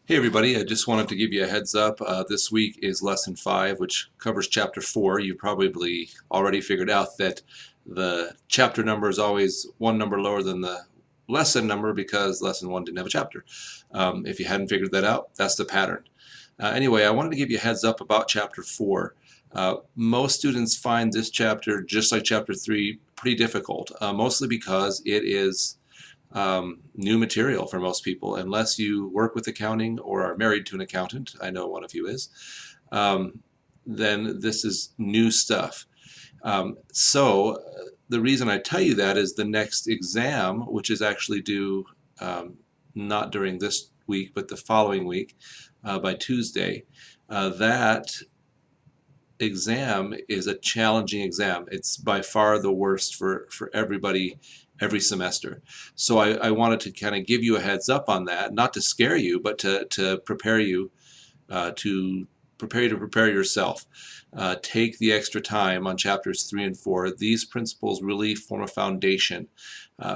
Hey everybody, I just wanted to give you a heads up. This week is lesson 5, which covers chapter 4. You probably already figured out that the chapter number is always one number lower than the lesson number because lesson 1 didn't have a chapter. If you hadn't figured that out, that's the pattern. Anyway, I wanted to give you a heads up about chapter 4. Most students find this chapter, just like chapter 3, pretty difficult, mostly because it is new material for most people, unless you work with accounting or are married to an accountant. I know one of you is. Then this is new stuff. So the reason I tell you that is the next exam, which is actually due not during this week, but the following week by Tuesday, that exam is a challenging exam. It's by far the worst for everybody every semester. So I wanted to kind of give you a heads up on that, not to scare you, but to prepare you to prepare yourself. Take the extra time on chapters 3 and 4. These principles really form a foundation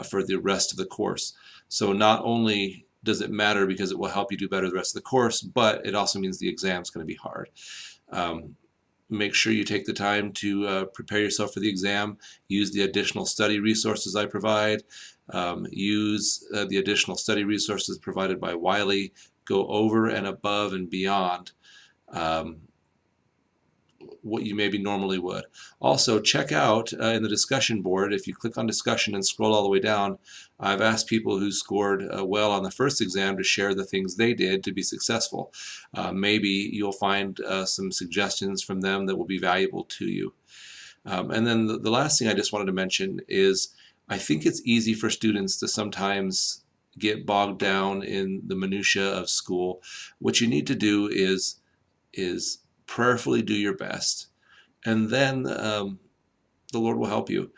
for the rest of the course. So not only does it matter because it will help you do better the rest of the course, but it also means the exam is going to be hard. Make sure you take the time to prepare yourself for the exam. Use the additional study resources I provide. Use the additional study resources provided by Wiley. Go over and above and beyond what you maybe normally would. Also, check out in the discussion board, if you click on discussion and scroll all the way down, I've asked people who scored well on the first exam to share the things they did to be successful. Maybe you'll find some suggestions from them that will be valuable to you. And then the last thing I just wanted to mention is I think it's easy for students to sometimes get bogged down in the minutia of school. What you need to do is prayerfully do your best, and then the Lord will help you.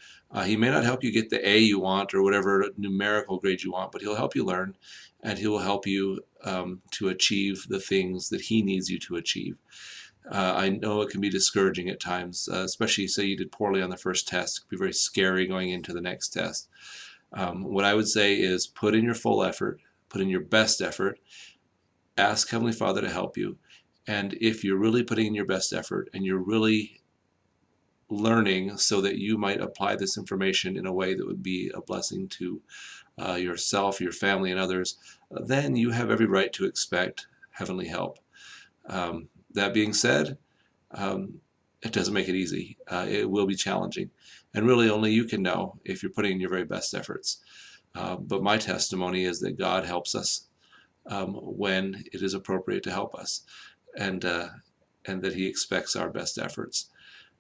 He may not help you get the A you want or whatever numerical grade you want, but He'll help you learn, and He will help you to achieve the things that He needs you to achieve. I know it can be discouraging at times, especially say you did poorly on the first test. It can be very scary going into the next test. What I would say is put in your full effort, put in your best effort, ask Heavenly Father to help you. And if you're really putting in your best effort and you're really learning so that you might apply this information in a way that would be a blessing to yourself, your family, and others, then you have every right to expect heavenly help. That being said, it doesn't make it easy. It will be challenging. And really only you can know if you're putting in your very best efforts. But my testimony is that God helps us when it is appropriate to help us. And that He expects our best efforts.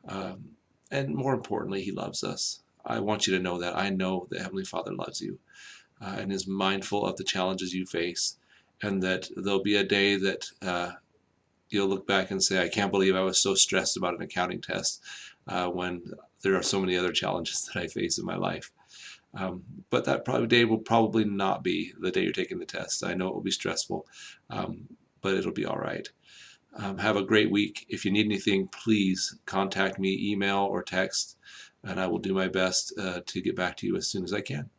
And more importantly, He loves us. I want you to know that. I know that Heavenly Father loves you and is mindful of the challenges you face, and that there'll be a day that you'll look back and say, I can't believe I was so stressed about an accounting test when there are so many other challenges that I face in my life. But that day will probably not be the day you're taking the test. I know it will be stressful, but it'll be all right. Have a great week. If you need anything, please contact me, email or text, and I will do my best to get back to you as soon as I can.